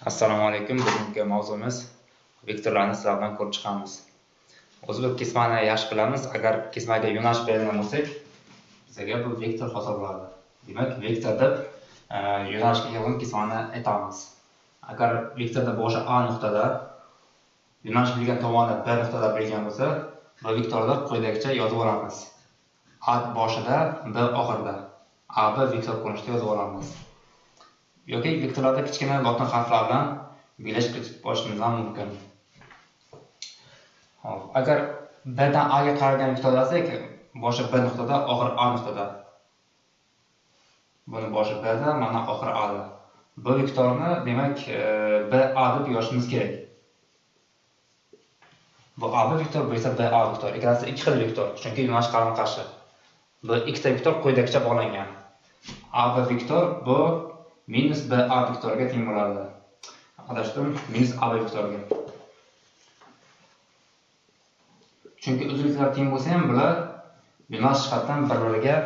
Assalomu alaykum. Bugungi mavzumiz vektorlarni sizlar bilan ko'rib chiqamiz. O'zbek kesmani yaxshi bilamiz. Agar kesmaga yo'nalish bergan bo'lsak, bizga bu vektor hosil bo'ladi. Demak, vektor deb yo'nalishga ega bo'lgan kesmani aytamiz. Agar vektorda boshi A nuqtada, yo'nalish bilgan tomoni B nuqtada bo'lgan bo'lsa, bu vektorda quyidagicha yozib olamiz. A boshida, B oxirida. AB vektor ko'rinishida yozib olamiz. yoki vektorlarda kichkina lotin harflar bilan belgilashib olishimiz ham mumkin. Hop, agar B dan A ga qaralgan vektor olsak, boshi B nuqtada, oxiri A nuqtada. Buni boshi B da, mana oxiri A da. Bu vektorni demak B A deb yozishimiz kerak. Bu AB vektor bo'lsa B A vektor. Ikkalasi ikki xil vektor, chunki yo'nalish qarama-qarshi. Bu ikkita vektor quyidagicha bog'langan. AB vektor bu minus BA vektoriga teng bo'ladi. Adashdim, minus AB vektoriga. Chunki uzunliklar teng bo'lsa ham bular yo'nalish jihatdan bir-biriga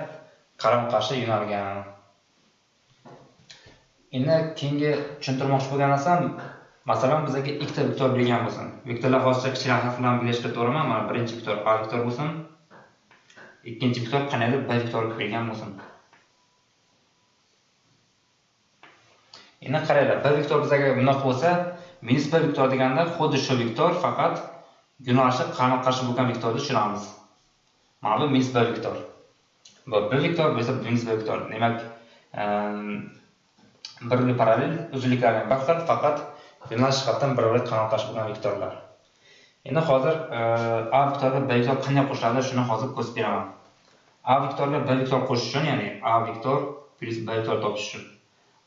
qarama-qarshi yo'nalgan. Endi keyingi tushuntirmoqchi bo'lgan narsam, masalan, bizga ikkita vektor berilgan bo'lsin. Vektorlar hozircha kichkina harf bilan belgilashib o'raman. Mana birinchi vektor A vektor bo'lsin. Ikkinchi vektor qanaqadir B vektor berilgan bo'lsin. Endi qaranglar, B vektor bizga bunaqa bo'lsa, minus B vektor deganda xuddi shu vektor, faqat yo'nalishi qarama-qarshi bo'lgan vektorni tushunamiz. Mana bu minus B vektor. Bu B vektor bo'lsa minus B vektor. Demak, bir-biriga parallel uzunliklarining bir xil, faqat yo'nalish jihatdan bir-biriga qarama-qarshi bo'lgan vektorlar. Endi hozir A vektoriga B vektor qanday qo'shiladi, shuni hozir ko'rsatib beraman. A vektoriga B vektor qo'shish uchun, ya'ni A vektor plus B vektor topish uchun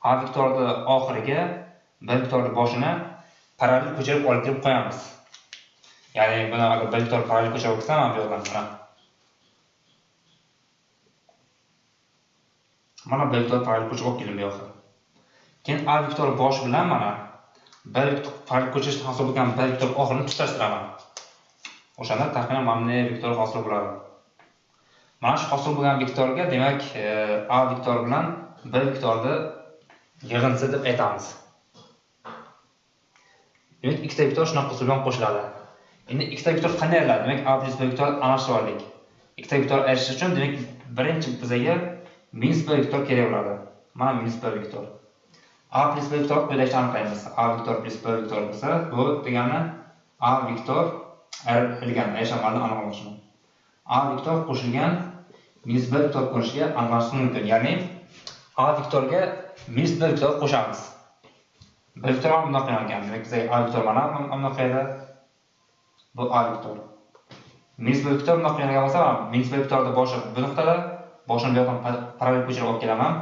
A vektorni oxiriga B vektorni boshini parallel ko'chirib olib kirib qo'yamiz. Ya'ni buni agar B vektor parallel ko'chirib olsam, mana bu yoqdan mana B vektor parallel ko'chirib olib keldim bu yoqqa. Keyin A vektor bosh bilan mana B vektor parallel ko'chirishni hosil bo'lgan B vektor oxirini tutashtiraman. O'shanda taxminan mana bunday vektor hosil bo'ladi. Mana shu hosil bo'lgan vektorga, demak, A vektor bilan B vektorni yig'indisi deb aytamiz. Demak, ikkita vektor shunaqa usul bilan qo'shiladi. Endi ikkita vektor qanday ayriladi? Demak, A plus B vektor almashtirib oldik. Ikkita vektor ayrishish uchun, demak, birinchi bizga minus B vektor kerak bo'ladi. Mana minus B vektor. A plus B vektor quyidagicha aniqlaymiz. A vektor plus B vektor bo'lsa, bu degani A vektor ayrilgan, ayrishamarni aniqlashimiz. A vektor qo'shilgan minus B vektor ko'rishiga aniqlashimiz mumkin. Ya'ni A vektorga minus B vektor qo'shamiz. B vektor ham bunday qilingan. Demak, bizga A vektor mana bunday qayda? Bu A vektor. Minus B vektor bunday qilingan bo'lsa, minus B vektorda boshi bu nuqtada, boshini bu yoqdan parallel ko'chirib olib kelaman.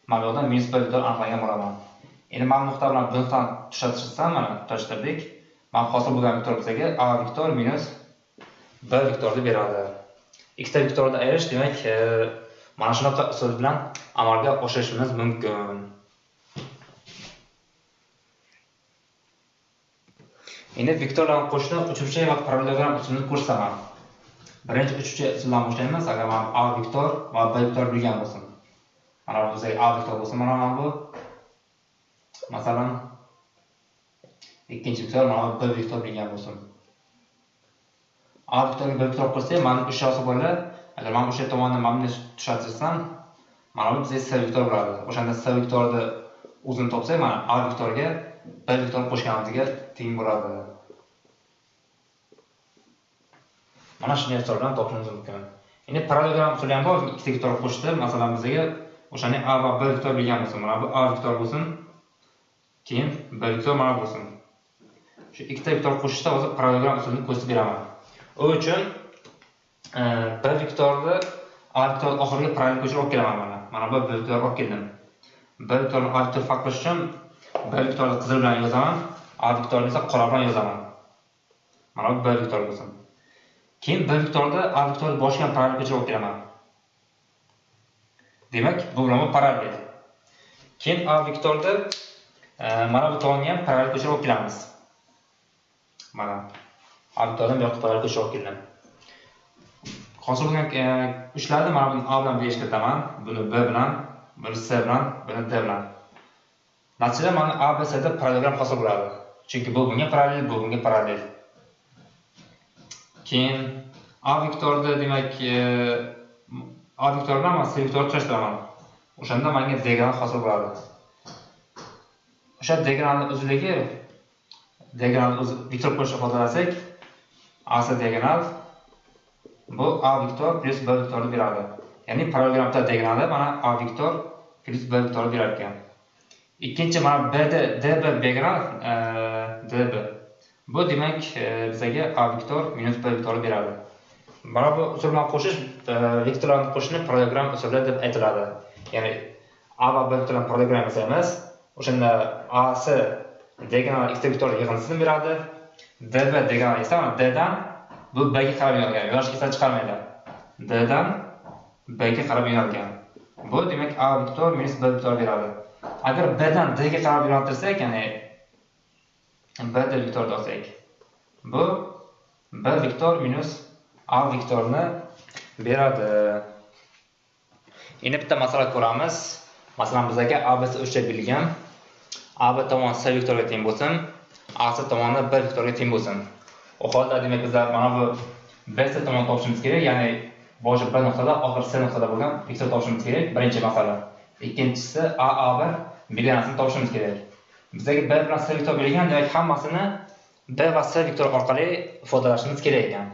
Mana bu yoqdan minus B vektor aniqlagan bo'laman. Endi mana bu nuqta bilan bu nuqtani tushirishsam, mana tutashtirdik. Mana hosil bo'lgan vektor bizga A vektor minus B vektorni beradi. Ikkita vektorni ayirish, demak, mana shunaqa usul bilan amalga oshirishimiz mumkin. Endi vektorlarni qo'shishda uchburchak va parallelogram usulini ko'rsaman. Birinchi uchburchak usuldan boshlaymiz. Agar mana A vektor va B vektor bilgan bo'lsin. Mana bu bizga A vektor bo'lsa, mana bu. Masalan, ikkinchi vektor mana B vektor bilgan bo'lsin. A vektorga B vektor qo'shsak, mana uch yosi bo'ladi. Agar men o'sha tomondan mamni tushatirsam, mana bu bizga C vektor bo'ladi. O'shanda C vektorni o'zini topsak, mana A vektorga B vektorni qo'shganimizga teng bo'ladi. Mana shunday usul bilan topishimiz mumkin. Endi parallelogram usuli ham bor, ikkita vektor qo'shdi. Masalan, bizga o'shani A va B vektor bilgan bo'lsin. Mana bu A vektor bo'lsin. Keyin B vektor mana bo'lsin. Shu ikkita vektor qo'shishda hozir parallelogram usulini ko'rsatib beraman. U uchun B vektorni A vektor oxiriga parallel ko'chirib olib kelaman mana. Mana bu B vektor olib keldim. B vektorni A vektor farqlash uchun B vektorni qizil bilan yozaman, A vektorni esa qora bilan yozaman. Mana bu B vektor bo'lsin. Keyin B vektorni A vektorni boshiga parallel ko'chirib olib kelaman. Demak, bu bilan parallel. Keyin A vektorni mana bu tomonga ham parallel ko'chirib olib kelamiz. Mana A vektordan bu yoqqa parallel ko'chirib olib keldim. Hosil bo'lgan uchlarni mana buni A bilan belgilashtirib, buni B bilan, buni C bilan, buni D bilan. Natijada mana A, B, C da parallelogram hosil bo'ladi. Chunki bu bunga parallel, bu bunga parallel. Keyin A vektorida demak A vektor bilan C vektorni tashlaman. O'shanda menga diagonal hosil bo'ladi. O'sha diagonalning uzunligi vektor qo'shib ifodalasak, AC diagonal bu A vektor plus B vektorni beradi. Ya'ni parallelogramda diagonali mana A vektor plus B vektorni berar ekan. Ikkinchi mana DB diagonal DB. Bu demak bizga A vektor minus B vektorni beradi. Mana bu usul bilan qo'shish vektorlarni qo'shishni parallelogram usuli deb aytiladi. Ya'ni A va B vektorlarni parallelogram yasaymiz. O'shanda AC diagonal x vektori yig'indisini beradi. DB diagonal esa D dan bu B ga qarab yo'nalgan. Yo'nalishga esa chiqarmaydi. D dan B ga qarab yo'nalgan. Bu demak A vektor minus B vektor beradi. Agar B dan D ga qarab yo'naltirsak, ya'ni B D vektorni olsak, bu B vektor minus A vektorni beradi. Endi bitta masala ko'ramiz. Masalan, bizga ABC o'lchab berilgan. AB tomoni C vektorga teng bo'lsin, AC tomoni B vektorga teng bo'lsin. O holda demak bizlar mana bu BC tomonni topishimiz kerak, ya'ni boshi B nuqtada, oxir C nuqtada bo'lgan vektor topishimiz kerak. Birinchi masala. Ikkinchisi A1 medianasini topishimiz kerak. Bizga B bilan C vektor berilgan, demak hammasini B va C vektor orqali ifodalashimiz kerak ekan.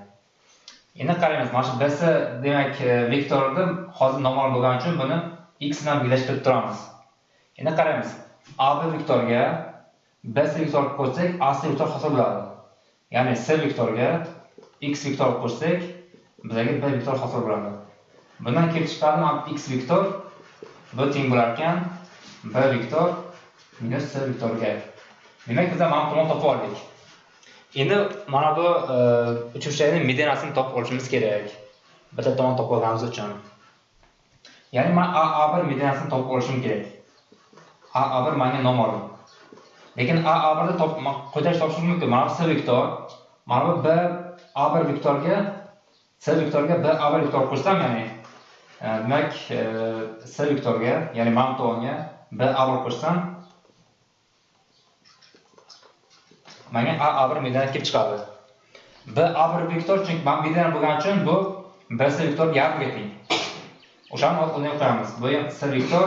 Endi qaraymiz, mana shu BC demak vektorni hozir noma'lum bo'lgani uchun buni x bilan birlashtirib turamiz. Endi qaraymiz. AB vektorga BC vektor qo'shsak, AC vektor hosil bo'ladi. Ya'ni C vektorga x vektor qo'shsak, bizga B vektor hosil bo'ladi. Bundan kelib chiqadi x vektor bu teng bo'lar ekan B vektor minus C vektorga. Demak, biz mana tomon topib oldik. Endi mana bu uchuvchining medianasini topib olishimiz kerak. Bitta tomon topib olganimiz uchun. Ya'ni men A1 medianasini topib olishim kerak. A1 menga noma'lum. Lekin A1 ni qo'ydash topishim mumkin. Mana bu C vektor, mana bu B A1 vektorga C vektorga B A1 vektor qo'shsam, ya'ni demak C vektorga, ya'ni mana tomonga B A1 qo'shsam, menga A1 mediana kelib chiqadi. B A1 vektor chunki men mediana bo'lgani uchun bu BC vektor yarmiga teng. O'shani hozir bunday qo'yamiz. Bu ham C vektor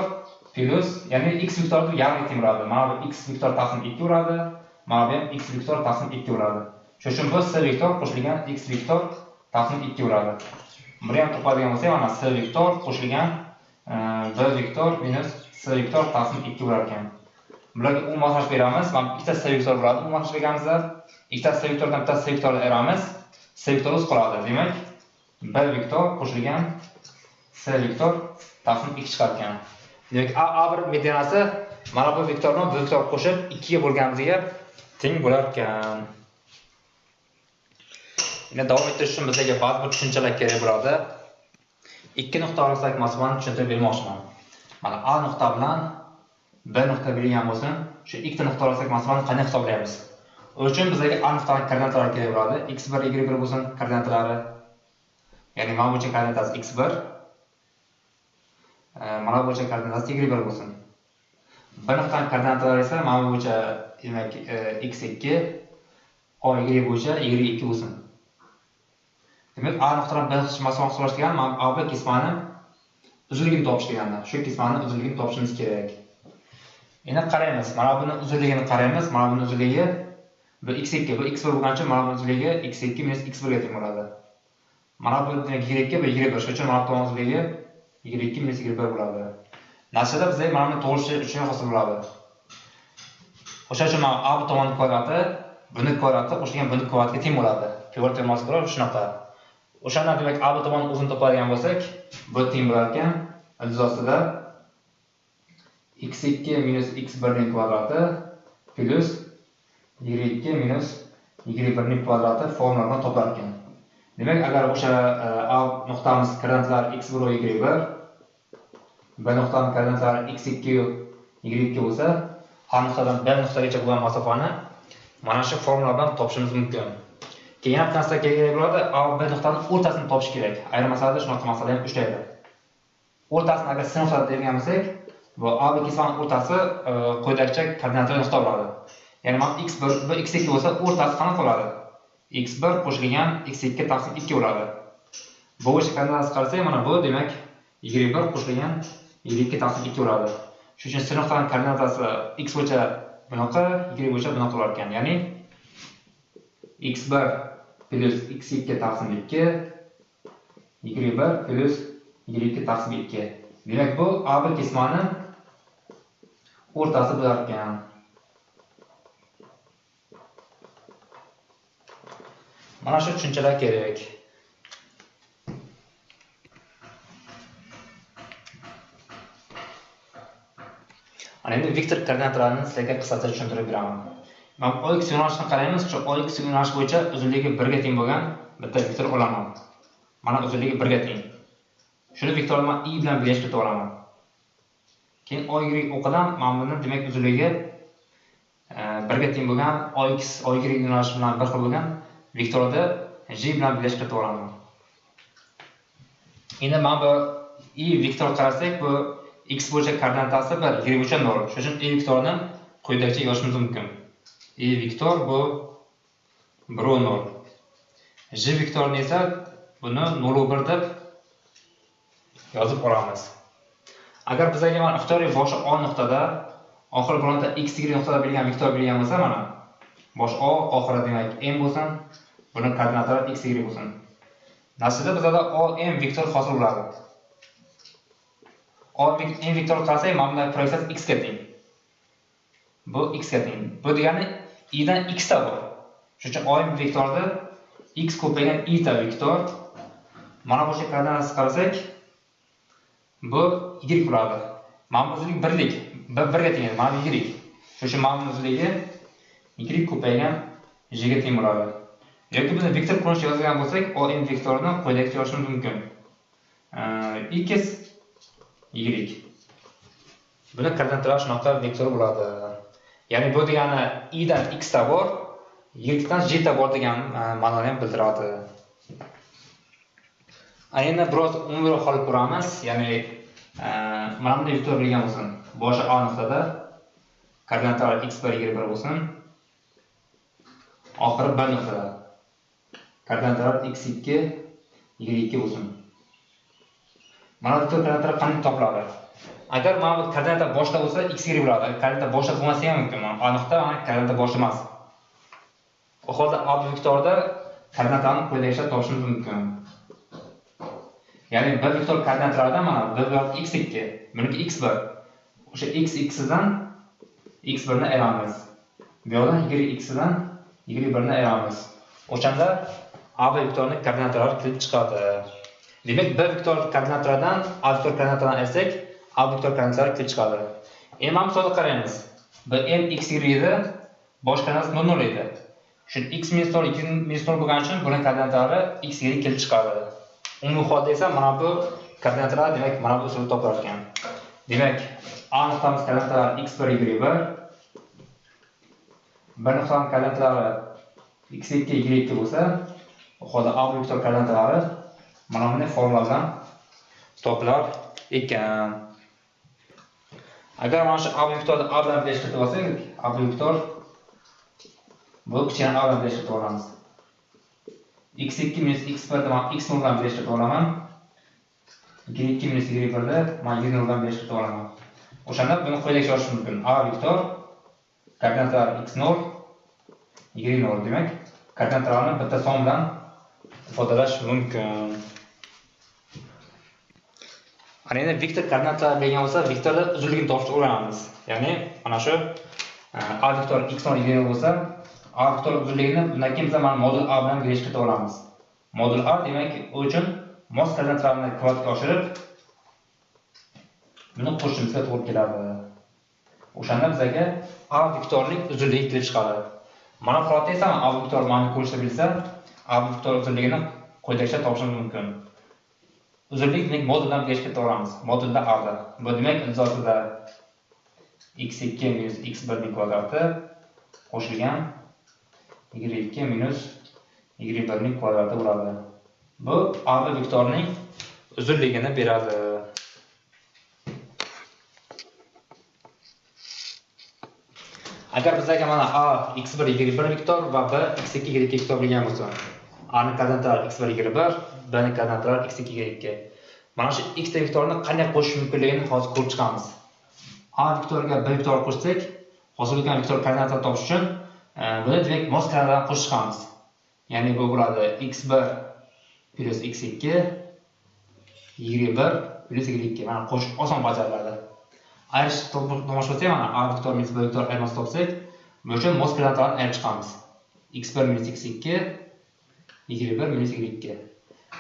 plus, ya'ni x vektorni yarmiga teng bo'ladi. Mana bu x vektor taqsim 2 bo'ladi. Mana bu ham x vektor taqsim 2 bo'ladi. Shuning uchun bu C vektor qo'shilgan x vektor taqsim 2 bo'ladi. Buni ham topadigan bo'lsak, mana C vektor qo'shilgan B vektor minus C vektor taqsim 2 bo'lar ekan. Bularga umuman beramiz. Mana ikkita C vektor bo'ladi. Umuman berganimizda ikkita C vektordan bitta C vektorni ayiramiz. C vektor o'z qoladi. Demak, B vektor qo'shilgan C vektor taqsim 2 chiqar ekan. Demak, A1 medianasi mana bu vektorni bu vektor qo'shib 2 ga bo'lganimizga teng bo'lar ekan. Endi davom ettirish uchun bizga ba'zi bir tushunchalar kerak bo'ladi. Ikki nuqta orasidagi masofani tushuntirib bermoqchiman. Mana A nuqta bilan B nuqta berilgan bo'lsin, shu ikkita nuqta orasidagi masofani qanday hisoblaymiz? O'shuning uchun bizga A nuqtaning koordinatalari kerak bo'ladi. x1, y1 bo'lsin koordinatalari. Ya'ni mana bu koordinatasi x1, mana bu koordinatasi y1 bo'lsin. B nuqtaning koordinatalari esa mana bu demak x2, y bo'yicha y2 bo'lsin. Demak, A nuqtadan B nuqtaga masofani hisoblash degani mana AB kesmani uzunligini topish degani. Shu kesmani uzunligini topishimiz kerak. Endi qaraymiz. Mana buni uzunligini qaraymiz. Mana buni uzunligi bu x2, bu x1 bo'lgan uchun mana buni uzunligi x2 minus x1 ga teng bo'ladi. Mana bu demak y2, bu y1. Shuning uchun mana bu uzunligi y2 minus y1 bo'ladi. Natijada bizga mana buni to'g'rishi uchun hosil bo'ladi. O'sha uchun mana A tomoni kvadrati, buni kvadrati qo'shilgan buni kvadratiga teng bo'ladi. Kvadrat termasi bo'ladi shunaqa. O'shanda demak A tomoni o'zini topadigan bo'lsak, bu teng bo'lar ekan ildiz ostida x2 minus x1 ning kvadrati plus y2 minus y1 ning kvadrati formuladan topilar ekan. Demak, agar o'sha A nuqtamiz koordinatalari x1 va y1, B nuqtaning koordinatalari x2 y2 bo'lsa, A nuqtadan B nuqtagacha bo'lgan masofani mana shu formuladan topishimiz mumkin. Keyin ham narsa kerak bo'ladi, A va B nuqtaning o'rtasini topish kerak. Ayrim masalada shunaqa masala ham uchraydi. O'rtasini agar C nuqtada bergan bo'lsak, Bu A va kesmani o'rtasi quyidagicha koordinatlar hisoblanadi. Ya'ni mana x1 va x2 bo'lsa, o'rtasi qanaqa bo'ladi? x1 qo'shilgan x2 taqsim 2 bo'ladi. Bu bo'yicha koordinatasi qarasak, mana bu demak y1 qo'shilgan y2 taqsim 2 bo'ladi. Shuning uchun sinfdan koordinatasi x bo'yicha bunaqa, y bo'yicha bunaqa bo'lar ekan. Ya'ni x1 plus x2 taqsim 2, y1 plus y2 taqsim 2. Demak bu A va kesmani o'rtasi bo'lar ekan. Mana shu tushunchalar kerak. Ana endi vektor koordinatalarini sizlarga qisqacha tushuntirib beraman. Mana OX yo'nalishini qaraymiz. Shu OX yo'nalish bo'yicha uzunligi 1 ga teng bo'lgan bitta vektor olaman. Mana uzunligi 1 ga teng. Shuni vektorni men I bilan birlashtirib olaman. Keyin OY o'qidan mana buni demak uzunligi 1 ga teng bo'lgan OX OY yo'nalishi bilan bir xil bo'lgan vektorda J bilan birlashtirib olaman. Endi mana bu I vektor qarasak, bu x bo'yicha koordinatasi 1, y bo'yicha 0. Shuning uchun I vektorini quyidagicha yozishimiz mumkin. I vektor bu 1 va 0. J vektorini esa buni 0 va 1 deb yozib olamiz. Agar bizga mana ixtiyoriy boshi O nuqtada, oxiri bironta x, y nuqtada berilgan vektor berilgan bo'lsa, mana bosh O, oxiri demak m bo'lsin, buni koordinatalari x, y bo'lsin. Naslida bizda O, m vektor hosil bo'ladi. O, m vektor qarasak, mana bunday proyeksiyasi x ga teng. Bu x ga teng. Bu degani i dan x ta bor. Shuning uchun O, m vektorda x ko'paygan i ta vektor. Mana bu koordinatasi qarasak, bu y bo'ladi. Mana bu uzunlik birlik, 1 ga teng, mana bu y. Shuning uchun mana bu uzunligi y ko'paygan j ga teng bo'ladi. Yoki buni vektor ko'rinishida yozgan bo'lsak, O m vektorini quyidagicha yozishimiz mumkin. X y. Buni koordinatalar shunaqa vektor bo'ladi. Ya'ni bu degani i dan x ta bor, y dan j ta bor degan ma'noni ham bildiradi. Endi biroz umumroq olib ko'ramiz. Ya'ni mana bunday vektor berilgan bo'lsin. Boshi A nuqtada koordinatalar x1 y1 bo'lsin. Oxiri B nuqtada koordinatalar x2 y2 bo'lsin. Mana vektor koordinatalar qanday topiladi? Agar mana bu koordinata boshda bo'lsa x y bo'ladi. Koordinata boshda bo'lmasa ham mumkin. A nuqta mana koordinata boshda emas. Bu holda A vektorda koordinatani quyidagicha topishimiz mumkin. Ya'ni bir vektor koordinatalardan mana b x2, buniki x1. O'sha x2dan x1 ni ayiramiz. Bu yoqdan y2dan y1 ni ayiramiz. O'shanda A vektorining koordinatalari kelib chiqadi. Demak, b vektor koordinatalaridan A vektor koordinatadan ayirsak, A vektor koordinatalari kelib chiqadi. Endi mana misolga qaraymiz. Bu m x y edi, bosh koordinatasi 0 edi. Shu x - 0 2 - 0 bo'lgani uchun buning koordinatalari x y kelib chiqadi. Umumiy holda esa mana bu koordinatalar demak mana bu usulda topilar ekan. Demak, A nuqtamiz koordinatalari x1 y1, B nuqtamiz koordinatalari x2 y2 bo'lsa, bu holda A vektor koordinatalari mana bunday formuladan topilar ekan. Agar mana shu A vektorni A bilan birlashtirib olsak, A vektor bu kichkina A bilan birlashtirib olamiz. x2 minus x1 da men x0 bilan birlashtirib olaman. y2 minus y1 da men y0 bilan birlashtirib olaman. O'shanda buni quyidagicha yozish mumkin. A vektor koordinatalar x0 y0 demak, koordinatalarni bitta son bilan ifodalash mumkin. Ana endi vektor koordinatalar degan bo'lsa, vektorlar uzunligini topishni o'rganamiz. Ya'ni mana shu A vektor x0 y0 bo'lsa, A vektor uzunligini bundan keyin biz mana modul A bilan birlashtirib olamiz. Modul A demak, u uchun mos koordinatalarni kvadratga oshirib buni qo'shishimizga to'g'ri keladi. O'shanda bizga A vektorining uzunligi kelib chiqadi. Mana holatda esa A vektor ma'lum ko'rishni bilsa, A vektor uzunligini quyidagicha topishimiz mumkin. Uzunlik demak modul bilan birlashtirib olamiz. Modulda A da. Bu demak ilzosida x2 minus x1 ning kvadrati qo'shilgan y2 minus y1 ning kvadrati bo'ladi. Bu A vektorining uzunligini beradi. Agar bizga mana a x1 y1 vektor va b x2 y2 vektor bo'lgan bo'lsa, a ning koordinatalari x1 y1, b ning koordinatalari x2 y2. Mana shu x vektorini qanday qo'shish mumkinligini hozir ko'rib chiqamiz. A vektoriga b vektor qo'shsak, hosil bo'lgan vektor koordinatani topish uchun buni demak mos koordinatadan qo'shib chiqamiz. Ya'ni bu bo'ladi x1 plus x2 y1 plus y2. Mana qo'shish oson bajariladi. Ayirish tomosh qilsak, mana a vektor minus b vektor ayirmasi topsak, bu uchun mos koordinatalarni ayirib chiqamiz. x1 minus x2 y1 minus y2.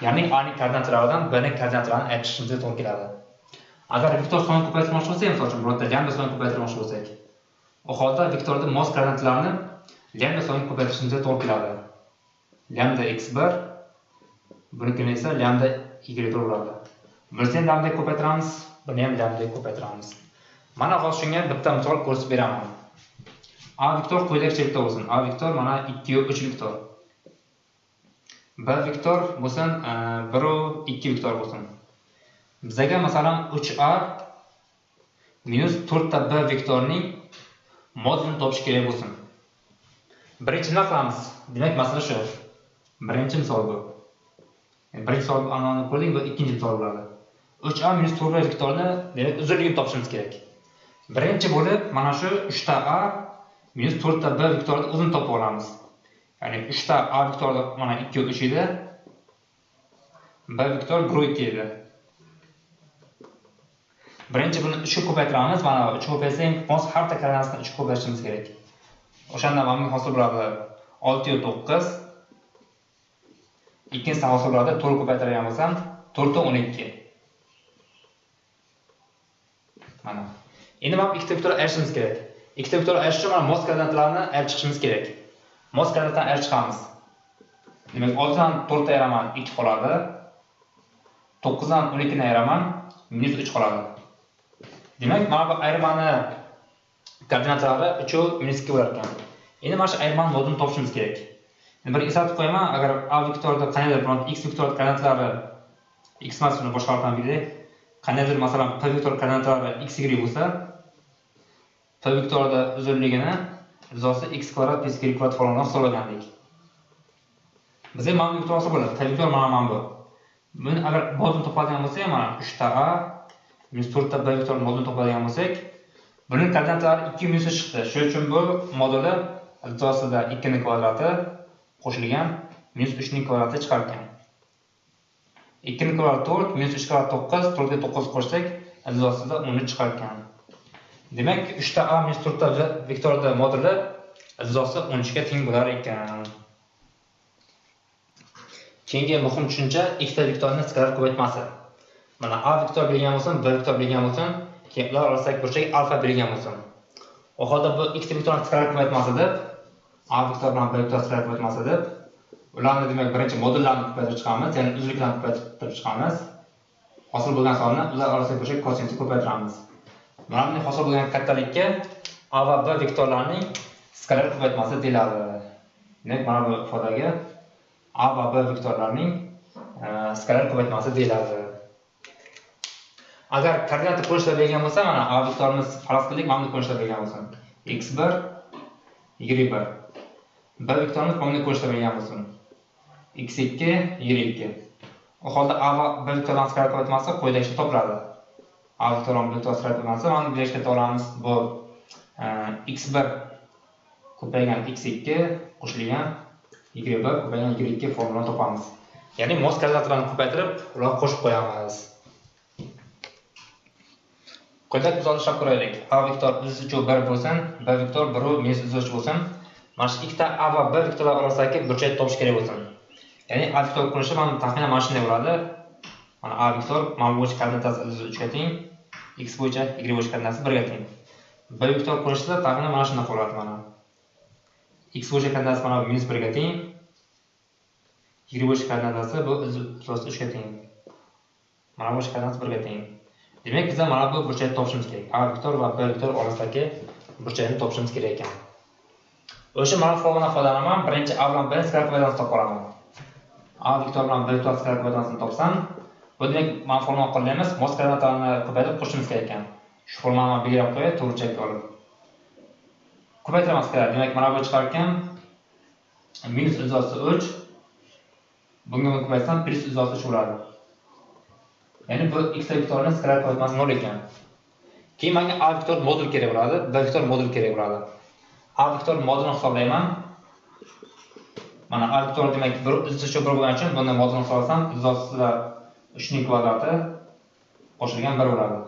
Ya'ni a ning koordinatalaridan b ning koordinatalarini ayirib chiqishimizga to'g'ri keladi. Agar vektor sonini ko'paytirmoqchi bo'lsak, misol uchun burada lambda sonini ko'paytirmoqchi bo'lsak, u holda vektorning mos koordinatalarini lambda sonini ko'paytirishimizga to'g'ri keladi. Lambda x1 bunikini esa lambda y1 bo'ladi. Bizni ham lambda ko'paytiramiz, buni ham lambda ko'paytiramiz. Mana hozir shunga bitta misol ko'rsatib beraman. A vektor quyidagicha vektor bo'lsin. A vektor mana 2 va 3 vektor. B vektor bo'lsin, 1 va 2 vektor bo'lsin. Bizga masalan 3a minus 4ta b vektorning modulini topish kerak bo'lsin. Birinchi nima qilamiz? Demak, masala shu. Birinchi misol bu. Birinchi misol anani ko'rdik, bu ikkinchi misol bo'ladi. 3a minus 4b vektorni demak uzunligini topishimiz kerak. Birinchi bo'lib mana shu 3ta a minus 4ta b vektorni uzun topib olamiz. Ya'ni 3ta a vektorda mana 2 va 3 edi. B vektor 1 va 2 edi. Birinchi buni 3 ga ko'paytiramiz. Mana 3 ko'paysak, mos har ta koordinatani 3 ga ko'paytirishimiz kerak. O'shanda mana hosil bo'ladi 6 va 9. Ikkinchisi hosil bo'ladi 4 ko'paytirgan bo'lsam 4 va 12. Mana. Endi mana ikkita vektor ayirishimiz kerak. Ikkita vektor ayirish uchun mana mos koordinatalarini ayirib chiqishimiz kerak. Mos koordinatani ayirib chiqamiz. Demak, 6 dan 4 ayiraman 2 qoladi. 9 dan 12 ni ayiraman minus 3 qoladi. Demak, mana bu ayirmani koordinatalari 3 va minus 2 bo'lar ekan. Endi mana shu ayirmani modulini topishimiz kerak. Bir eslatib qo'yaman, agar a vektorda qanaydir bir x vektor koordinatalari x masini boshqarib bilsak, qanaydir masalan p vektor koordinatalari x y bo'lsa, p vektorda uzunligini izosi x kvadrat plus y kvadrat formulasidan hisoblagandik. Bizga mana bu vektor bo'ladi. P vektor mana bu. Buni agar modulini topadigan bo'lsak, mana 3ta a minus 4ta b vektor modulini topadigan bo'lsak, buning koordinatalari 2 minus 3 chiqdi. Shuning uchun bu moduli izosida 2 ning kvadrati qo'shilgan minus 3 ning kvadrati chiqar ekan. 2 ning kvadrati 4, minus 3 kvadrat 9, 4 ga 9 qo'shsak, izosida 13 chiqar ekan. Demak, 3ta a minus 4ta vektorda moduli izosi 13 ga teng bo'lar ekan. Keyingi muhim tushuncha ikkita vektorning skalar ko'paytmasi. Mana a vektor belgilan bo'lsin, b vektor belgilan bo'lsin, keyin ular orasidagi burchak alfa belgilan bo'lsin. U holda bu ikkita vektorning skalar ko'paytmasi deb a vektor bilan b vektor skalar ko'paytmasi deb ularni demak birinchi modullarni ko'paytirib chiqamiz, ya'ni uzunliklarni ko'paytirib chiqamiz. Hosil bo'lgan sonni ular orasidagi burchak kosinusini ko'paytiramiz. Mana bunday hosil bo'lgan kattalikka a va b vektorlarning skalar ko'paytmasi deyiladi. Demak, mana bu ifodaga a va b vektorlarning skalar ko'paytmasi deyiladi. Agar koordinata qo'shishlar bergan bo'lsa, mana a vektorimiz faraz qildik, mana bu qo'shishlar bergan bo'lsa, x1 y1. B vektorimiz mana bu qo'shishlar bergan bo'lsin, x2 y2. U holda a va b vektorlarning skalar ko'paytmasi quyidagicha topiladi. A vektor bilan b vektor skalar ko'paytmasi mana bu yerga olamiz. Bu x1 ko'paygan x2 qo'shilgan y1 ko'paygan y2 formulani topamiz. Ya'ni mos koordinatalarni ko'paytirib, ularni qo'shib qo'yamiz. Quyida misol ishlab ko'raylik. A vektor izochi 1 bo'lsin, b vektor 1 va minus izochi bo'lsin. Mana shu ikkita a va b vektorlar orasidagi burchakni topish kerak bo'lsin. Ya'ni a vektor qurishi mana taxminan mana shunday bo'ladi. Mana a vektor mana bu koordinatasi izochi 3 ga teng, x bo'yicha y bo'yicha koordinatasi 1 ga teng. B vektor qurishida taxminan mana shunday bo'ladi mana. X bo'yicha koordinatasi mana minus 1 ga teng. Y bo'yicha koordinatasi bu izochi 3 ga teng. Mana bu koordinatasi 1 ga teng. Demak, biz mana bu burchakni topishimiz kerak. A vektor va b vektor orasidagi burchakni topishimiz kerak ekan. O'sha mana formulani foydalanaman. Birinchi a bilan b skalar ko'paytirmasini topib olaman. A vektor bilan b vektor skalar ko'paytirmasini topsam, bu demak mana formulani qo'llaymiz. Mos koordinatalarni ko'paytirib qo'shishimiz kerak ekan. Shu formulani belgilab qo'yay, to'g'ri burchakka olib. ko'paytiramiz kerak. Demak, mana bu chiqargan minus izosi 3. Bunga ko'paytsam plus izosi 3 bo'ladi. Ya'ni bu x vektorining skalar ko'paytmasi 0 ekan. Keyin menga a vektor modul kerak bo'ladi, b vektor modul kerak bo'ladi. A vektor modulini hisoblayman. Mana a vektor demak 1 izosi 1 bo'lgani uchun bundan modulini hisoblasam, izosida 3 ning kvadrati qo'shilgan 1 bo'ladi.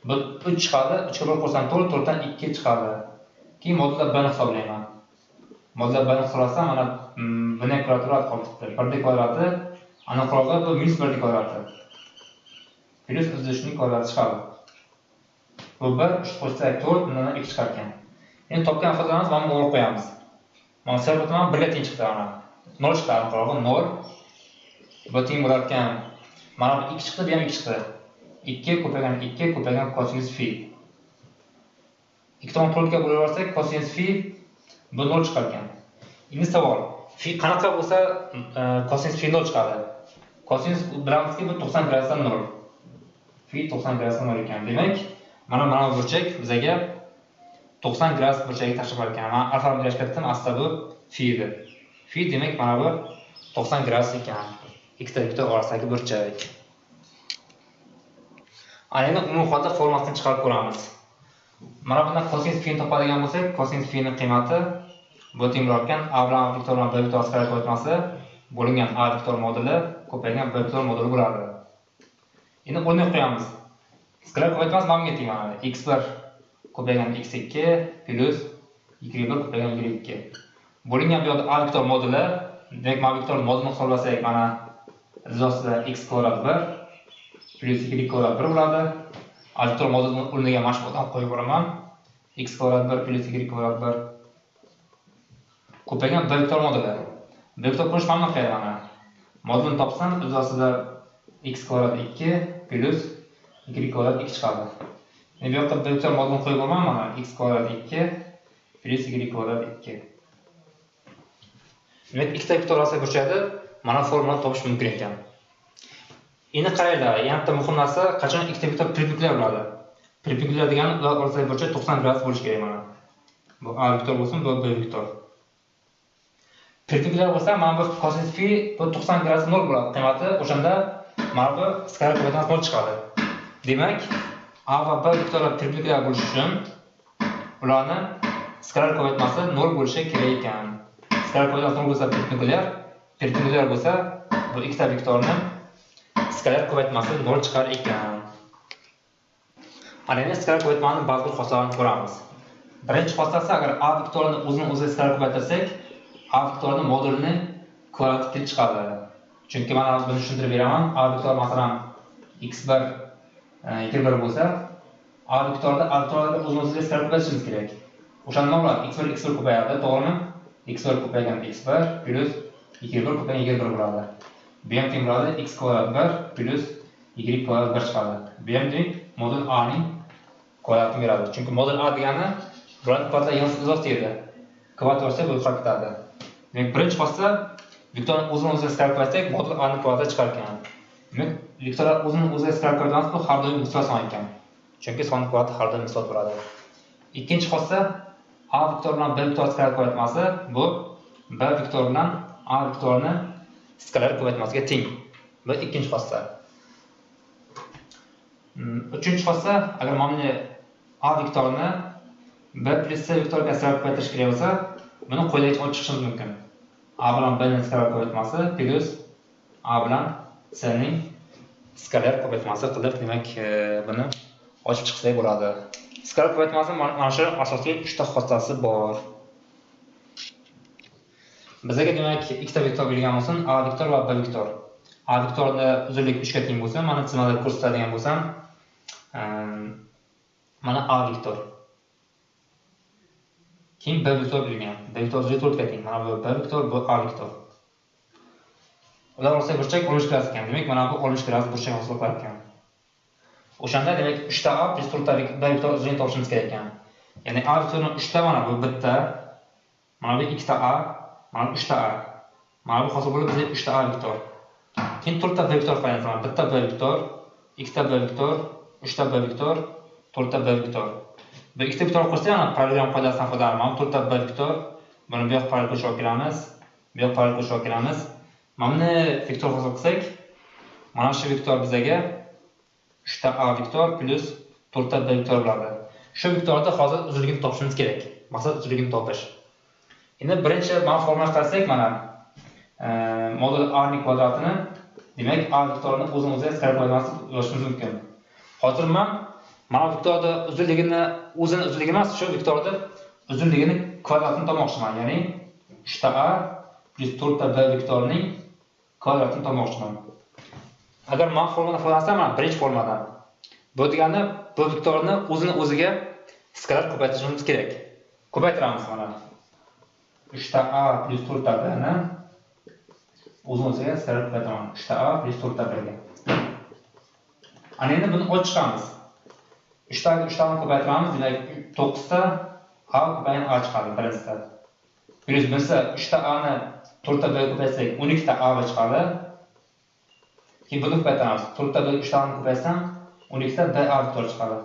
Bu 3 chiqadi, 3 ga 1 qo'shsam 4, 4 dan 2 chiqadi. Keyin modulda b ni hisoblayman. Modulda b ni hisoblasam, mana bunday kvadrat qolibdi. 1 ning kvadrati aniqrog'i bu minus 1 ning kvadrati. Plus 3 ning kvadrati chiqadi. Bu 1 3 qo'shsak 4, bundan 2 chiqar ekan. Endi topgan ifodalarimiz mana buni olib qo'yamiz. Mana hisobotman 1 ga teng chiqdi mana. 0 chiqdi aniqrog'i 0. Bu teng bo'lar ekan. Mana bu 2 chiqdi, bu ham 2 chiqdi. 2 ko'paygan kosinus phi. 2 tomon 4 ga bo'lib yuborsak, kosinus phi bu 0 chiqar ekan. Endi savol, phi qanaqa bo'lsa kosinus phi 0 chiqadi. Kosinus bilamizki bu 90 gradusdan 0. Phi 90 gradusdan 0 ekan. Demak, mana bu burchak bizaga 90 gradus burchagi tashkil ekan. Men alfa birlashtirdim, aslida bu phi edi. Phi demak mana bu 90 gradus ekan. Ikkita vektor orasidagi burchak. Ana endi umumiy holda formulasini chiqarib ko'ramiz. Mana bundan kosinus phi ni topadigan bo'lsak, kosinus phi ning qiymati bu teng bo'lar ekan a bilan vektor bilan b vektor skalar ko'paytmasi bo'lingan a vektor moduli ko'paygan b vektor moduli bo'ladi. Endi o'rnab qo'yamiz. Skalar ko'paytmasi menga teng mana x1 ko'paygan x2 plus y1 ko'paygan y2. Bo'lingan bu yoqda a vektor moduli, demak mana vektor modulini hisoblasak, mana izosida x kvadrat 1 plus y kvadrat 1 bo'ladi. A vektor modulini o'rniga mana shu odam qo'yib yuboraman. X kvadrat 1 plus y kvadrat 1 ko'paygan b vektor moduli. B vektor qurish mana bunday mana. Modulini topsam, izosida x kvadrat 2 plus y kvadrat 2 chiqadi. Endi bu yoqqa b vektor modulini qo'yib yuboraman mana x kvadrat 2 plus y kvadrat 2. Demak, ikkita vektor orasida burchakda mana formulani topish mumkin ekan. Endi qaranglar, yana bitta muhim narsa, qachon ikkita vektor perpendikulyar bo'ladi. Perpendikulyar degani ular orasidagi burchak 90 gradus bo'lishi kerak mana. Bu a vektor bo'lsin, bu b vektor. Perpendikulyar bo'lsa, mana bu kosinus phi bu 90 gradus 0 bo'ladi qiymati. O'shanda mana bu skalar ko'paytmasi 0 chiqadi. Demak, a va b vektorlar perpendikulyar bo'lishi uchun ularni skalar ko'paytmasi 0 bo'lishi kerak ekan. Skalar ko'paytmasi 0 bo'lsa perpendikulyar bo'lsa, bu ikkita vektorni skalar ko'paytmasi 0 chiqar ekan. Ana endi skalar ko'paytmaning ba'zi bir xossalarini ko'ramiz. Birinchi xossasi, agar a vektorini o'zini-o'zi skalar ko'paytirsak, a vektorining modulini kvadratik chiqadi. Chunki men hozir buni tushuntirib beraman. A vektor masalan x1 y1 bo'lsa, a vektorlarni o'zini-o'ziga skalar ko'paytirishimiz kerak. O'shanda nima bo'ladi? x1 ko'payadi, to'g'rimi? x1 ko'paygan x1 plus y1 ko'paygan y1 bo'ladi. Bu ham teng bo'ladi x kvadrat 1 plus y kvadrat 1 chiqadi. Bu ham teng modul a ning kvadratini beradi. Chunki modul a degani bularning kvadratlar yig'indisi izosi edi. Kvadrat bo'lsa bu yuqori ketadi. Demak, birinchi xossa vektorni o'zini-o'ziga skalar ko'paytirsak, modul a ning kvadrati chiqar ekan. Demak, vektorlar o'zini-o'ziga skalar ko'paytirsa, bu har doim misol son ekan. Chunki son kvadrati har doim misol bo'ladi. Ikkinchi xossa a vektor bilan b vektor skalar ko'paytmasi bu b vektor bilan a vektorni skalar ko'paytmasiga teng. Bu ikkinchi xossa. Uchinchi xossa, agar mana a vektorni b plus c vektoriga skalar ko'paytirish kerak bo'lsa, buni quyidagi olib chiqishimiz mumkin. A bilan b ning skalar ko'paytmasi plus a bilan c ning skalar ko'paytmasi qilib, demak, buni ochib chiqsak bo'ladi. Skalar ko'paytmasi mana shu asosiy 3 ta xossasi bor. Bizga demak ikkita vektor berilgan bo'lsin, a vektor va b vektor. A vektorda uzunlik 3 ga teng bo'lsa, mana chizmada ko'rsatadigan bo'lsam, mana a vektor. Keyin b vektor berilgan. B vektor uzunlik 4 ga teng. Mana bu b vektor, bu a vektor. Ular orasida burchak 60 gradus ekan. Demak, mana bu 60 gradus burchak hosil qilar ekan. O'shanda demak 3 ta a plus 4 ta b vektor uzunlik topishimiz kerak ekan. Ya'ni a vektorning 3 ta mana bu bitta, mana bu 2 ta a, mana 3 ta a. Mana bu hosil bo'lib bizga 3 ta a vektor. Keyin 4 ta b vektor qo'yamiz. Bitta b vektor, 2 ta b vektor, 3 ta b vektor, 4 ta b vektor. Bu ikkita vektor qursa, yana parallelogram qoidasidan foydalanaman. To'rtta b vektor, buni bu yoq parallel qo'shib kelamiz. Bu yoq parallel qo'shib kelamiz. Mana buni vektor hosil qilsak, mana shu vektor bizga 3ta a vektor plus 4ta b vektor bo'ladi. Shu vektorda hozir uzunligini topishimiz kerak. Maqsad uzunligini topish. Endi birinchi mana formula qilsak, mana modul a ning kvadratini, demak a vektorini o'zimizga skala qo'ymasdan yozishimiz mumkin. Hozir mana vektorda uzunligi emas, shu vektorda uzunligini kvadratini topmoqchiman. Ya'ni 3ta a plus 4ta b vektorining kvadratini topmoqchiman. Agar men formuladan foydalansam, mana birinchi formuladan. Bu degani bu vektorni o'ziga skalar ko'paytirishimiz kerak. Ko'paytiramiz mana. 3ta a plus 4ta b ni o'ziga skalar ko'paytiraman. 3ta a plus 4ta b ga. Ana endi buni ochib chiqamiz. 3ta ni ko'paytiramiz, demak 9ta a ko'paygan a chiqadi birinchisida. Plus bunisi 3ta a ni 4ta b ga ko'paytsak 12ta a chiqadi. Keyin buni ko'paytiramiz. 4ta b 3ta ni ko'paytsam 12ta b a vektor chiqadi.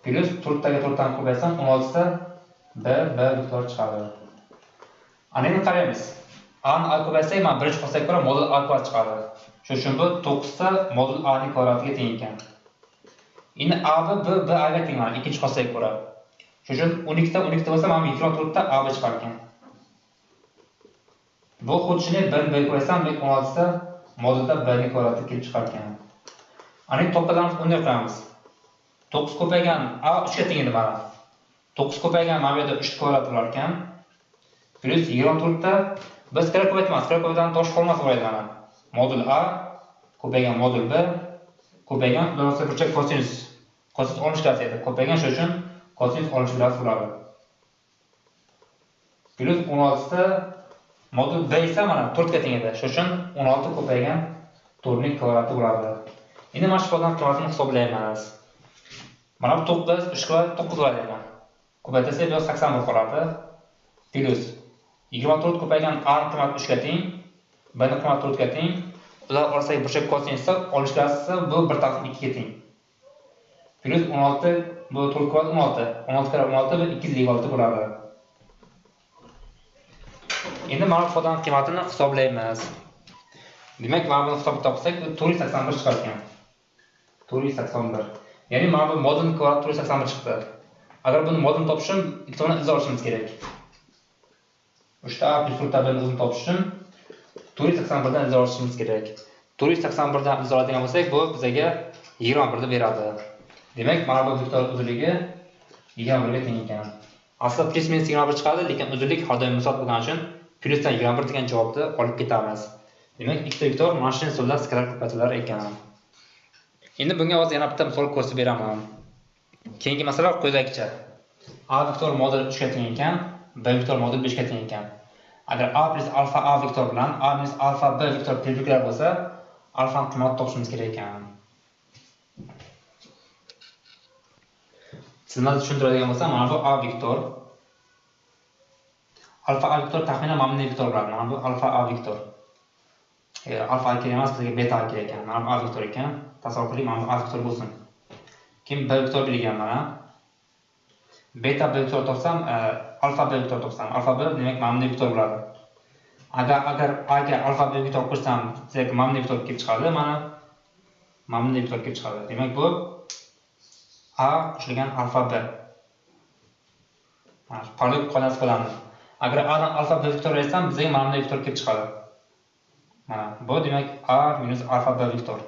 Plus 4ta ga 4ta ni ko'paytsam 16ta b vektor chiqadi. Ana endi qaraymiz. A ni a ko'paytsak, mana birinchi qo'shsak ko'ra modul a kvadrat chiqadi. Shuning uchun bu 9ta modul a ning kvadratiga teng ekan. Endi a b a ga teng, mana ikkinchi qo'shsak ko'ra. Shuning uchun 12ta bo'lsa, mana 24ta a chiqar ekan. Bu xuddi shunday 1 b ko'rsam, 16ta modulda b ning kvadrati kelib chiqar ekan. Ana endi to'plamamiz bunday qilamiz. 9 ko'paygan a 3 ga teng edi mana. 9 ko'paygan mana bu yerda 3 kvadrat bo'lar ekan. Plus 24ta biz skala ko'paytamiz. Skala ko'paytirgan tosh formasi bor edi mana. Modul a ko'paygan modul b ko'paygan bo'lsa burchak kosinus. Kosinus 60 gradus edi. Ko'paygan shuning uchun kosinus 60 gradus bo'ladi. Plus 16ta modul b esa mana 4 ga teng edi. Shuning uchun 16 ko'paygan 4 ning kvadrati bo'ladi. Endi mana shu ifodaning qiymatini hisoblaymiz. Mana bu 9 3 kvadrat 9 bo'ladi yana. Ko'paytirsak bu 80 bo'lib qoladi. Plus 24 ko'paygan a ning qiymati 3 ga teng, b ning qiymati 4 ga teng. Ular orasidagi burchak kosinusda 60 gradusda bu 1/2 ga teng. Plus 16 bu 4 kvadrat 16. 16 kare 16 bu 256 bo'ladi. Endi mana bu ifodaning qiymatini hisoblaymiz. Demak, mana buni hisobga topsak 481 chiqar ekan. 481. Ya'ni mana bu modulning kvadrati 481 chiqdi. Agar buni modulni topish uchun ikkita bilan izlab olishimiz kerak. 3ta a plus 4ta b ni o'zini topish uchun 481 dan izlab olishimiz kerak. 481 dan izlab oladigan bo'lsak, bu bizga 21 ni beradi. Demak, mana bu vektor uzunligi 21 ga teng ekan. Aslida plus minus 21 chiqadi, lekin uzunlik har doim misol bo'lgani uchun plyusdan 21 degan javobni olib ketamiz. Demak, ikkita vektor mana shu usulda skalar ko'paytirilar ekan. Endi bunga hozir yana bitta misol ko'rsatib beraman. Keyingi masala quyidagicha. A vektor modul 3 ga teng ekan, B vektor modul 5 ga teng ekan. Agar A plus alfa A vektor bilan A minus alfa B vektor tengliklar bo'lsa, alfa ning qiymatini topishimiz kerak ekan. Sizlarga tushuntiradigan bo'lsam, mana bu A vektor. Alfa A vektor taxminan mana bunday vektor bo'ladi. Mana bu alfa A vektor. Alfa kerak emas, bizga beta kerak ekan. Mana bu A vektor ekan. Tasavvur qiling, mana bu A vektor bo'lsin. Keyin B vektor bilgan mana. Beta B vektor topsam, alfa B vektor topsam, alfa B demak mana bunday vektor bo'ladi. Agar A ga alfa B vektor qo'shsam, demak mana bunday vektor kelib chiqadi. Mana bunday vektor kelib chiqadi. Demak bu A qo'shilgan alfa B. Mana parallel qoidasi qo'llanadi. Agar A dan alfa B vektor olsam, bizga mana bunday vektor kelib chiqadi. Mana bu demak A minus alfa B vektor.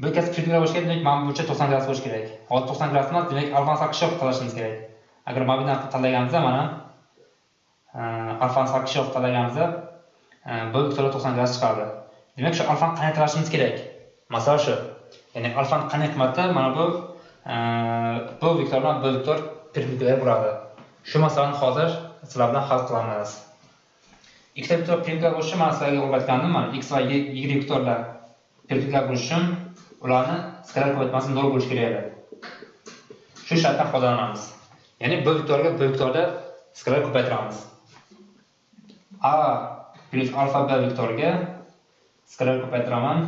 Bu kasb cheklar bo'lishi kerak, demak mana bu burchak 90 gradus bo'lishi kerak. Hozir 90 gradus emas, demak alfa sakkiz tanlashimiz kerak. Agar mana bundan tanlaganimizda mana alfa sakkiz tanlaganimizda bu vektor 90 gradus chiqadi. Demak shu alfani qanday tanlashimiz kerak? Masalan shu. Ya'ni alfani qanday qiymatda mana bu vektor bilan bu vektor perpendikulyar bo'ladi. Shu masalani hozir sizlar bilan hal qilamiz. Ikkita vektor perpendikulyar bo'lishi mana sizlarga o'rgatgandim. Mana x va y vektorlar perpendikulyar bo'lishi uchun ularni skalar ko'paytmasi 0 bo'lishi kerak edi. Shu shartdan foydalanamiz. Ya'ni bu vektorga bu vektorda skalar ko'paytiramiz. A plus alfa b vektoriga skalar ko'paytiraman.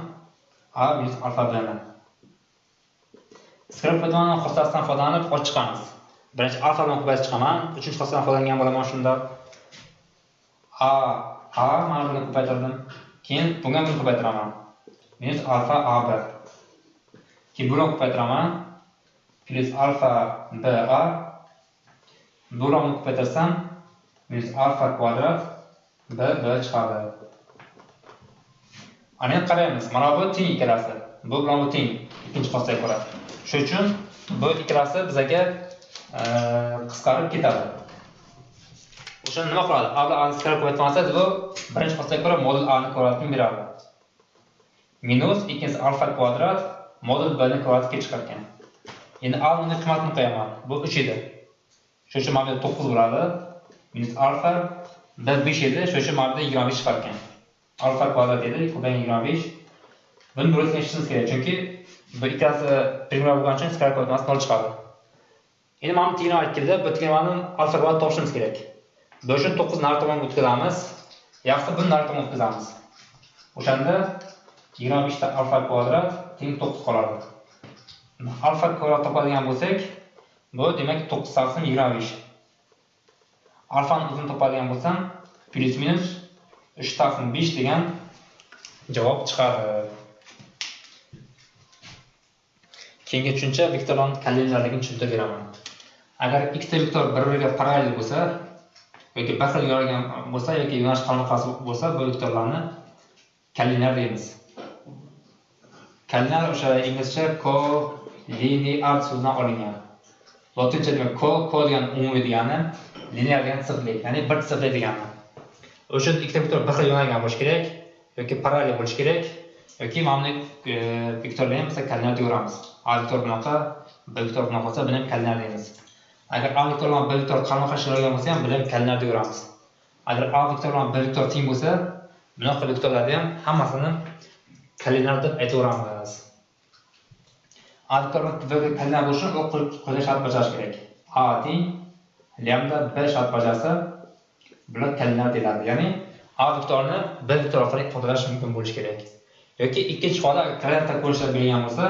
A minus alfa b ni. Skala ko'paytirmaning xossasidan foydalanib ochib chiqamiz. Birinchi alfa bilan ko'paytirib chiqaman. Uchinchi xossasidan foydalangan bo'laman shunda. A mana buni ko'paytirdim. Keyin bunga buni ko'paytiraman. Minus alfa AB. Keyin buni ko'paytiraman. Plus alfa BA. Buni ko'paytirsam minus alfa kvadrat B chiqadi. Ana endi qaraymiz. Mana bu teng ikkalasi. Bu bilan bu teng ikkinchi xossasiga ko'ra. Shuning uchun bu ikkalasi bizga qisqarib ketadi. O'sha nima qiladi? A bilan A skala ko'paytirmasa, bu birinchi xossasiga ko'ra modul A ni kvadratini beradi. Minus ikkinchisi alfa kvadrat modul B ni kvadratga chiqar ekan. Endi A ni qiymatini qo'yaman. Bu 3 edi. Shuning uchun mana 9 bo'ladi. Minus alfa B 5 edi. Shuning uchun mana 25 chiqar ekan. Alfa kvadrat edi, ko'paygan 25. Buni burasini eshitishimiz kerak, chunki bu ikkalasi primlar bo'lgani uchun skala ko'paytirmasi 0 chiqadi. Endi mana tengini olib keldi, bu tengni alfa kvadrat topishimiz kerak. Bu uchun 9 nari tomonga o'tkazamiz. Yaxshisi buni nari tomonga o'tkazamiz. O'shanda 25 ta alfa kvadrat teng 9 qoladi. Alfa kvadrat topadigan bo'lsak, bu demak 9 taqsim 25. Alfani o'zini topadigan bo'lsam, plus minus 3 taqsim 5 degan javob chiqadi. Keyingi tushuncha vektorlarning kalendorligini tushuntirib beraman. Agar ikkita vektor bir-biriga parallel bo'lsa yoki bir xil yo'nalgan bo'lsa yoki yo'nalish qarindosh bo'lsa, bu vektorlarni kalendor deymiz. Kalendor o'sha inglizcha co-linear so'zidan olingan. Latincha demak co degan umumiy degani, linear degan sirli, ya'ni bir sirli degani. O'sha ikkita vektor bir xil yo'nalgan bo'lishi kerak yoki parallel bo'lishi kerak yoki mana bu vektorlarni biz kalendor deymiz. A vektor bunaqa, B vektor bunaqa bo'lsa, buni ham kalendor deymiz. Agar A vektor bilan B vektor qarindosh yo'nalgan bo'lsa ham, buni ham kalendor deymiz. Agar A vektor bilan B vektor teng bo'lsa, bunaqa vektorlarni ham hammasini kalendor deb aytaveramiz. A vektor bilan B vektor kalendor bo'lishi uchun quyidagi shart bajarish kerak. A teng lambda B shart bajarsa, bular kalendor deyiladi. Ya'ni A vektorni B vektor orqali ifodalash mumkin bo'lishi kerak. Yoki ikkinchi holda kalendor ko'rinishlar berilgan bo'lsa,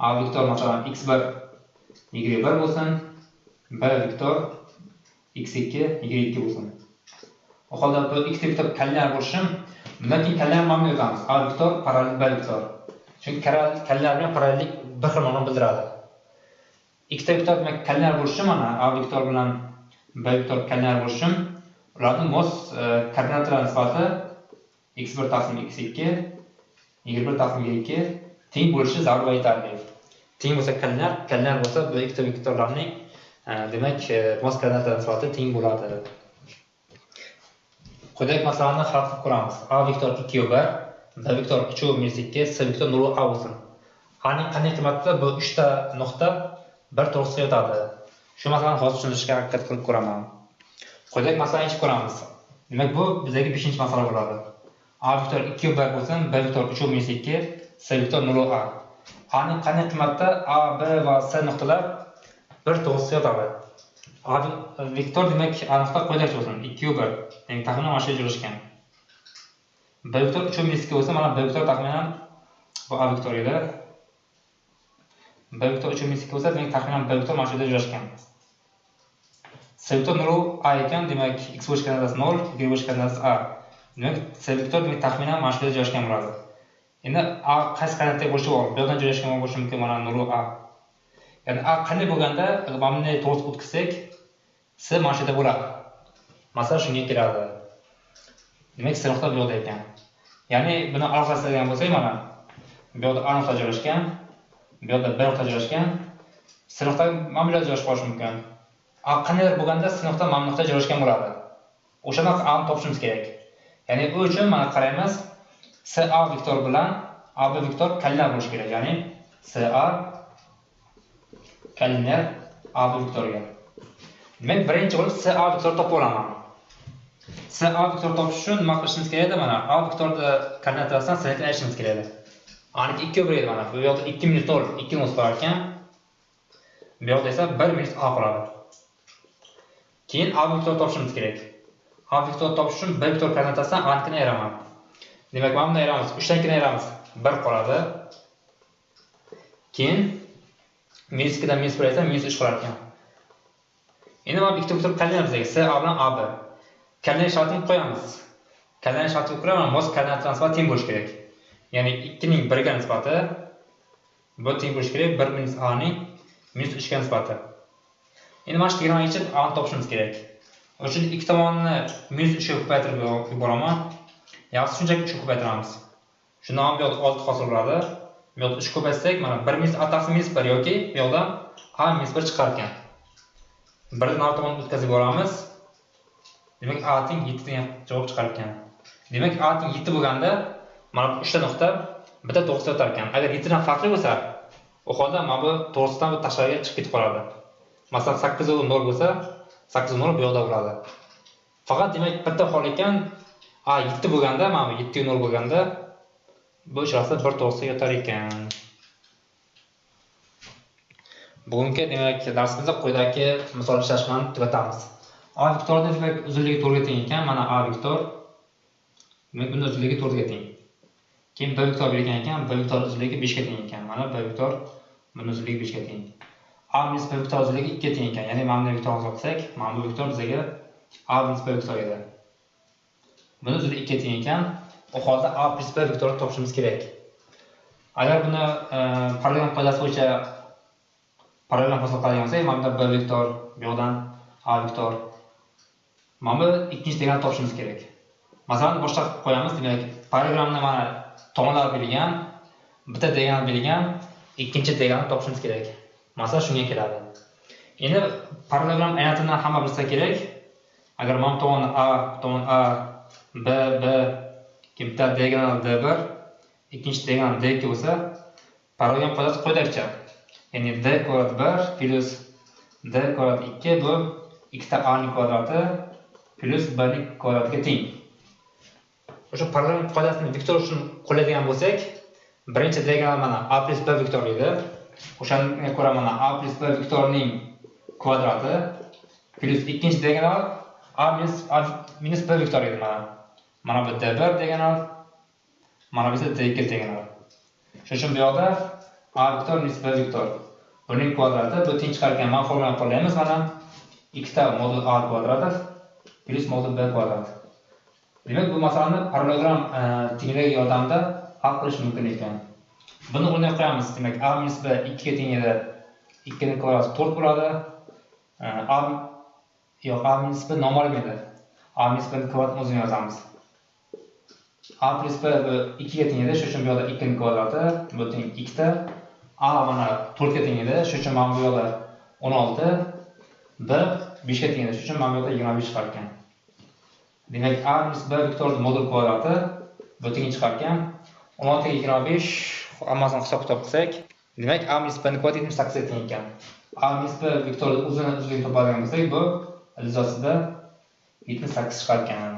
A vektor masalan x1 y1 bo'lsin, B vektor x2 y2 bo'lsin. Bu holda bu ikkita vektor kalendor bo'lishi uchun bundan keyin kalendor ma'nosi yozamiz. A vektor parallel B vektor. Chunki kalendor bilan parallellik bir xil ma'noni bildiradi. Ikkita vektor demak kalendor bo'lishi uchun mana A vektor bilan B vektor kalendor bo'lishi uchun ularning mos koordinatalar nisbati x1 taqsim x2 y1 taqsim y2 teng bo'lishi zarur va yetarli. Teng bo'lsa kalendor bo'lsa bu ikkita vektorlarning demak mos koordinatalar nisbati teng bo'ladi. Quyidagi masalani hal qilib ko'ramiz. A vektor 2/1, B vektor 3/-2, C vektor 0/A bo'lsin. A'ning qanday qiymatida bu 3 ta nuqta bir to'g'risida yotadi. Shu masalani hozir tushuntirishga harakat qilib ko'raman. Quyidagi masalani yechib ko'ramiz. Demak, bu bizga 5-masala bo'ladi. A vektor 2/1 bo'lsin, B vektor 3/-2, C vektor 0/A. A'ning qanday qiymatida A, B va C nuqtalar bir to'g'risida yotadi. A vektor demak A nuqta quyidagi bo'lsin. 2/1. Ya'ni taxminan mana shu yerda joylashgan. B vektor 3/-2 bo'lsa, mana B vektor taxminan bu A vektor edi. B vektor 3/-2 bo'lsa, demak taxminan B vektor mana shu yerda joylashgan. C vektor 0/A ekan, demak x bo'lish koordinatasi 0, y bo'lish koordinatasi A. Demak C vektor demak taxminan mana shu yerda joylashgan bo'ladi. Endi A qaysi koordinataga bo'lishi bor? Bu yerdan joylashgan bo'lishi mumkin, mana 0/A. Ya'ni A qanday bo'lganda, agar mana bunday to'g'ri o'tkazsak, C mana shu yerda bo'ladi. Masalan, shunga keladi. Demak, C nuqta bu yerda ekan. Ya'ni buni alfasi degan bo'lsak, mana bu yerda A nuqta joylashgan, bu yerda B nuqta joylashgan, C nuqta mana bu yerda joylashib qolishi mumkin. A qanday bo'lganda C nuqta mana bu nuqta joylashgan bo'ladi. O'shani A'ni topishimiz kerak. Ya'ni bu uchun mana qaraymiz, CA vektor bilan AB vektor kalendor bo'lishi kerak. Ya'ni CA kalendor AB vektoriga. Demak, birinchi bo'lib CA vektor topib olaman. CA vektor topish uchun nima qilishimiz kerak edi? Mana A vektorni koordinatasini C'ga aytishimiz kerak edi. A'niki 2/1 edi mana. Bu yerda 2 - 0, 2 0 qolar ekan. Bu yerda esa 1 - A qoladi. Keyin A vektor topishimiz kerak. A vektor topish uchun B vektor koordinatasidan A'nikini ayiraman. Demak, mana bunday ayiramiz. 3 dan keyin ayiramiz. 1 qoladi. Keyin minus 2 dan minus 1 esa minus 3 qolar ekan. Endi mana ikkita vektor tanlaymiz bizga S A bilan AB. Koordinat shartini qo'yamiz. Koordinat shartiga ko'ra mana mos koordinat transformi teng bo'lishi kerak. Ya'ni 2 ning 1 ga nisbati bu teng bo'lishi kerak 1 minus A ning minus 3 ga nisbati. Endi mana shu diagonal yechib A ni topishimiz kerak. O'sha uchun ikki tomonni minus 3 ga ko'paytirib yuboraman. Yaxshi shunchaki 3 ga ko'paytiramiz. Shundan ham bu yoqda 6 hosil bo'ladi. Bu yoqda 3 ko'paytsak, mana 1 minus A taqsim minus 1 yoki bu yoqdan A minus 1 chiqar ekan. 1 dan A tomonni o'tkazib yuboramiz. Demak A teng 7 degan javob chiqar ekan. Demak A teng 7 bo'lganda mana bu 3 ta nuqta bitta to'g'risida o'tar ekan. Agar 7 dan farqli bo'lsa, u holda mana bu to'g'risidan bir tashqariga chiqib ketib qoladi. Masalan 8 va 0 bo'lsa, 8 va 0 bu yoqda bo'ladi. Faqat demak bitta hol ekan, A 7 bo'lganda, mana bu 7 va 0 bo'lganda bu uchrasi bir to'g'risida yotar ekan. Bugungi demak darsimizda quyidagi misol ishlash bilan tugatamiz. A vektorida demak uzunligi 4 ga teng ekan. Mana A vektor demak buni uzunligi 4 ga teng. Keyin B vektor bergan ekan, B vektor uzunligi 5 ga teng ekan. Mana B vektor buni uzunligi 5 ga teng. A minus B vektor uzunligi 2 ga teng ekan. Ya'ni mana bu vektorni olsak, mana bu vektor bizga A minus B vektor edi. Buni uzunligi 2 ga teng ekan. O holda A plus B vektorini topishimiz kerak. Agar buni parallelogram qoidasi bo'yicha parallelogram hosil qiladigan bo'lsak, mana bu B vektor, bu yoqdan A vektor. Mana bu ikkinchi diagonalni topishimiz kerak. Masalan, boshqa qilib qo'yamiz. Demak, parallelogramda mana tomonlar berilgan, bitta diagonal berilgan, ikkinchi diagonalni topishimiz kerak. Masalan, shunga keladi. Endi parallelogram aylantidan hamma bilsa kerak. Agar mana tomon A, B, bitta diagonal D1, ikkinchi diagonal D2 bo'lsa, parallelogram qoidasi quyidagicha. Ya'ni D kvadrat 1 plus D kvadrat 2 bu ikkita A ning kvadrati plus B ning kvadratiga teng. O'sha parallelogram qoidasini vektor uchun qo'llaydigan bo'lsak, birinchi diagonal mana A plus B vektor edi. O'shanga ko'ra mana A plus B vektorining kvadrati plus ikkinchi diagonal A minus B vektor edi mana. Mana bu D1 diagonal, mana bu esa D2 diagonal. Shuning uchun bu yoqda A vektor minus B vektor. Buning kvadrati bu teng chiqar ekan. Mana formulani qo'llaymiz mana. Ikkita modul A kvadrati plus modul B kvadrati. Demak, bu masalani parallelogram tengligi yordamida hal qilish mumkin ekan. Buni o'rnatib qo'yamiz. Demak, A minus B 2 ga teng edi. 2 ning kvadrati 4 bo'ladi. A minus B noma'lum edi. A minus B ning kvadratini o'zini yozamiz. A plus B 2 ga teng edi. Shuning uchun bu yoqda 2 ning kvadrati bu teng 2 ta. A mana 4 ga teng edi. Shuning uchun mana bu yoqda 16. B 5 ga teng edi. Shuning uchun mana bu yoqda 25 chiqar ekan. Demak, A minus B vektorining modul kvadrati bu teng chiqar ekan. 16 ga 25 hammasini hisob-kitob qilsak, demak A minus B ning kvadrati 78 ga teng ekan. A minus B vektorining uzunligini topadigan bo'lsak, bu ilzosida 78 chiqar ekan.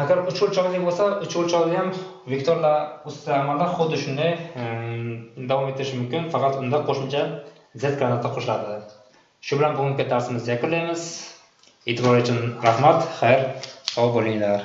Agar 3 o'lchovli bo'lsa, 3 o'lchovli ham vektorlar ustida amallar xuddi shunday davom etishi mumkin, faqat unda qo'shimcha z koordinata qo'shiladi. Shu bilan bugungi darsimizni yakunlaymiz. E'tibor uchun rahmat, xayr, sog' bo'linglar.